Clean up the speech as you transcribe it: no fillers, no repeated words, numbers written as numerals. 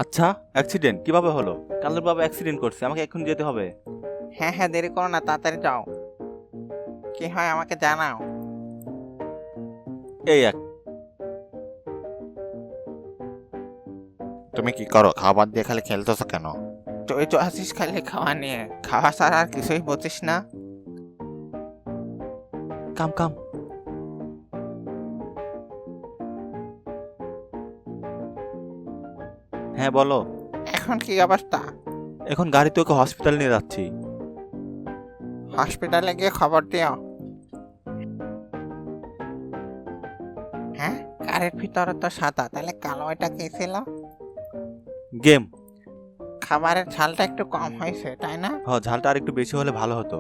আচ্ছা, অ্যাক্সিডেন্ট কিভাবে হলো? কালুর বাবা অ্যাক্সিডেন্ট করছে, আমাকে এখন যেতে হবে। হ্যাঁ হ্যাঁ, দেরি করো না, তাড়াতাড়ি যাও। কি হয় আমাকে জানাও। এই এক তুমি কি করো? খাবার দিয়ে খালি খেলতেছো কেন? তুই তো আছিস খালি খাওয়া নিয়ে, খাওয়া ছাড়া আর কিছুই বুঝিস না। কাম কাম। হ্যাঁ বলো। এখন কি অবস্থা? এখন গাড়িতে ওকে হসপিটাল নিয়ে যাচ্ছি। হসপিটালে গিয়ে খবর দিও। হ্যাঁ, গাড়ির ভিতরে তো সাদা, তাহলে কালো এটা কি ছিল? গেম। খাবারের ঝালটা একটু কম হয়েছে, তাই না? ঝালটা আর একটু বেশি হলে ভালো হতো।